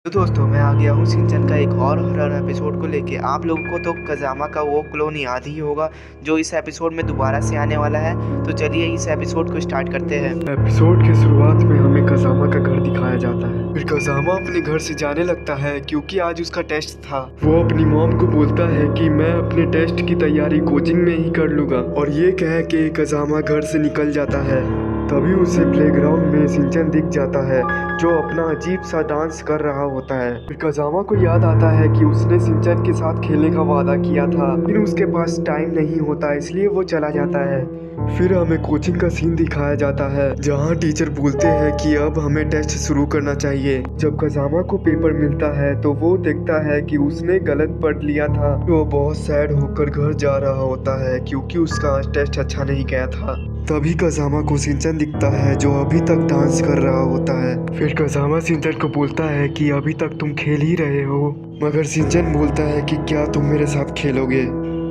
तो दोस्तों मैं आ गया हूँ शिनचैन का एक और हॉरर एपिसोड को लेके। आप लोगों को तो कज़ामा का वो क्लोन याद ही होगा जो इस एपिसोड में दोबारा से आने वाला है। तो चलिए इस एपिसोड को स्टार्ट करते हैं। एपिसोड की शुरुआत में हमें कज़ामा का घर दिखाया जाता है। फिर कज़ामा अपने घर से जाने लगता है क्योंकि आज उसका टेस्ट था। वो अपनी मॉम को बोलता है कि मैं अपने टेस्ट की तैयारी कोचिंग में ही कर लूंगा, और ये कह के कज़ामा घर से निकल जाता है। तभी उसे प्लेग्राउंड में शिनचैन दिख जाता है जो अपना अजीब सा डांस कर रहा होता है। फिर कज़ामा को याद आता है कि उसने शिनचैन के साथ खेलने का वादा किया था, लेकिन उसके पास टाइम नहीं होता, इसलिए वो चला जाता है। फिर हमें कोचिंग का सीन दिखाया जाता है जहाँ टीचर बोलते हैं कि अब हमें टेस्ट शुरू करना चाहिए। जब कज़ामा को पेपर मिलता है तो वो देखता है कि उसने गलत पढ़ लिया था। वो बहुत सैड होकर घर जा रहा होता है क्योंकि उसका आज टेस्ट अच्छा नहीं गया था। तभी कज़ामा को शिनचैन दिखता है जो अभी तक डांस कर रहा होता है। फिर कज़ामा शिनचैन को बोलता है कि अभी तक तुम खेल ही रहे हो, मगर शिनचैन बोलता है कि क्या तुम मेरे साथ खेलोगे,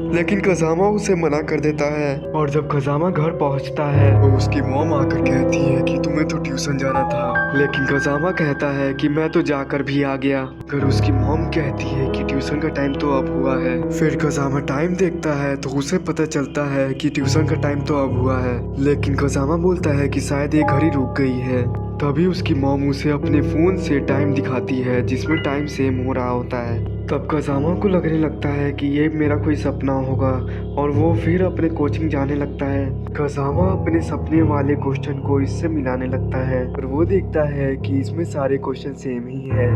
लेकिन कज़ामा उसे मना कर देता है। और जब कज़ामा घर पहुंचता है तो उसकी मॉम आकर कहती है कि तुम्हें तो ट्यूशन जाना था, लेकिन कज़ामा कहता है कि मैं तो जाकर भी आ गया। अगर उसकी मॉम कहती है कि ट्यूशन का टाइम तो अब हुआ है। फिर कज़ामा टाइम देखता है तो उसे पता चलता है कि ट्यूशन का टाइम तो अब हुआ है, लेकिन कज़ामा बोलता है कि शायद ये घड़ी रुक गई है। तभी उसकी मॉम उसे अपने फोन से टाइम दिखाती है जिसमें टाइम सेम हो रहा होता है। तब कज़ामा को लगने लगता है कि ये मेरा कोई सपना होगा, और वो फिर अपने कोचिंग जाने लगता है। कज़ामा अपने सपने वाले क्वेश्चन को इससे मिलाने लगता है और वो देखता है कि इसमें सारे क्वेश्चन सेम ही है।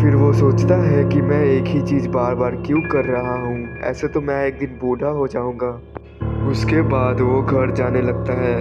फिर वो सोचता है कि मैं एक ही चीज़ बार बार क्यों कर रहा हूँ, ऐसे तो मैं एक दिन बूढ़ा हो जाऊँगा। उसके बाद वो घर जाने लगता है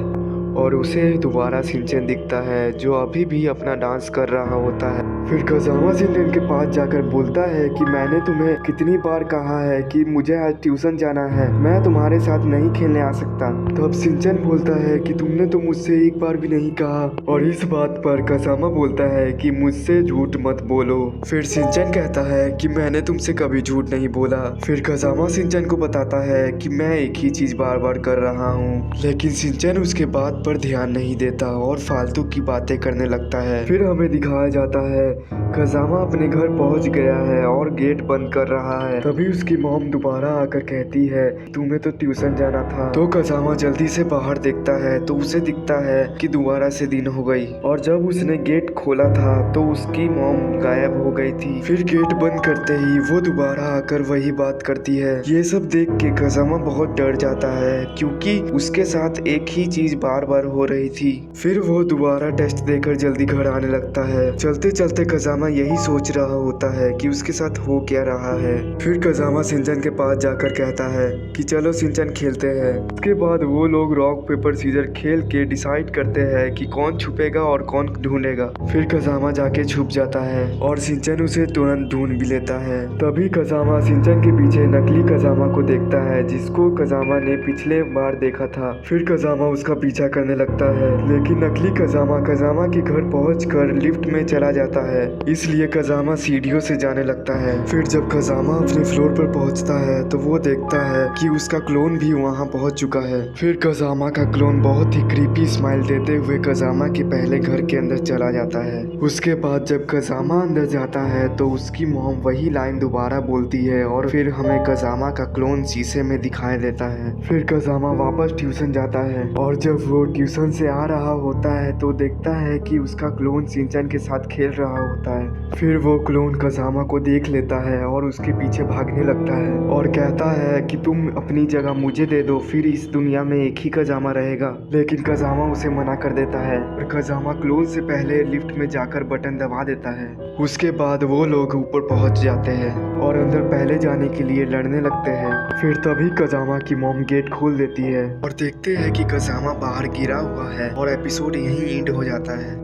और उसे दोबारा शिनचैन दिखता है जो अभी भी अपना डांस कर रहा होता है। फिर कज़ामा शिनचैन के पास जाकर बोलता है कि मैंने तुम्हें कितनी बार कहा है कि मुझे आज ट्यूशन जाना है, मैं तुम्हारे साथ नहीं खेलने आ सकता। तब शिनचैन बोलता है कि तुमने तो मुझसे एक बार भी नहीं कहा, और इस बात पर कज़ामा बोलता है कि मुझसे झूठ मत बोलो। फिर शिनचैन कहता है कि मैंने तुमसे कभी झूठ नहीं बोला। फिर कज़ामा शिनचैन को बताता है कि मैं एक ही चीज बार बार कर रहा हूँ, लेकिन शिनचैन उसके बात पर ध्यान नहीं देता और फालतू की बातें करने लगता है। फिर हमें दिखाया जाता है कज़ामा अपने घर पहुंच गया है और गेट बंद कर रहा है। तभी उसकी मॉम दोबारा आकर कहती है तुम्हें तो ट्यूशन जाना था। तो कज़ामा जल्दी से बाहर देखता है तो उसे दिखता है कि दोबारा से दिन हो गई, और जब उसने गेट खोला था तो उसकी मॉम गायब हो गई थी। फिर गेट बंद करते ही वो दोबारा आकर वही बात करती है। ये सब देख के कज़ामा बहुत डर जाता है क्योंकि उसके साथ एक ही चीज बार बार हो रही थी। फिर वो दोबारा टेस्ट देकर जल्दी घर आने लगता है। चलते चलते कज़ामा यही सोच रहा होता है कि उसके साथ हो क्या रहा है। फिर कज़ामा शिनचैन के पास जाकर कहता है कि चलो शिनचैन खेलते हैं। उसके बाद वो लोग रॉक पेपर सीजर खेल के डिसाइड करते हैं कि कौन छुपेगा और कौन ढूंढेगा। फिर कज़ामा जाके छुप जाता है और शिनचैन उसे तुरंत ढूंढ भी लेता है। तभी कज़ामा शिनचैन के पीछे नकली कज़ामा को देखता है जिसको कज़ामा ने पिछले बार देखा था। फिर कज़ामा उसका पीछा करने लगता है, लेकिन नकली कज़ामा कज़ामा के घर पहुंचकर लिफ्ट में चला जाता है, इसलिए कज़ामा सीढ़ियों से जाने लगता है। फिर जब कज़ामा अपने फ्लोर पर पहुंचता है तो वो देखता है कि उसका क्लोन भी वहां पहुंच चुका है। फिर कज़ामा का क्लोन बहुत ही क्रीपी स्माइल देते हुए कज़ामा के पहले घर के अंदर चला जाता है। उसके बाद जब कज़ामा अंदर जाता है तो उसकी मॉम वही लाइन दोबारा बोलती है और फिर हमें कज़ामा का क्लोन शीशे में दिखाई देता है। फिर कज़ामा वापस ट्यूशन जाता है और जब वो ट्यूशन से आ रहा होता है तो देखता है कि उसका क्लोन शिनचैन के साथ खेल रहा होता है। फिर वो क्लोन कज़ामा को देख लेता है और उसके पीछे भागने लगता है और कहता है कि तुम अपनी जगह मुझे दे दो, फिर इस दुनिया में एक ही कज़ामा रहेगा। लेकिन कज़ामा उसे मना कर देता है और कज़ामा क्लोन से पहले लिफ्ट में जाकर बटन दबा देता है। उसके बाद वो लोग ऊपर पहुंच जाते हैं और अंदर पहले जाने के लिए लड़ने लगते हैं। फिर तभी कज़ामा की मॉम गेट खोल देती है और देखते हैं कि कज़ामा बाहर गिरा हुआ है और एपिसोड यहीं एंड हो जाता है।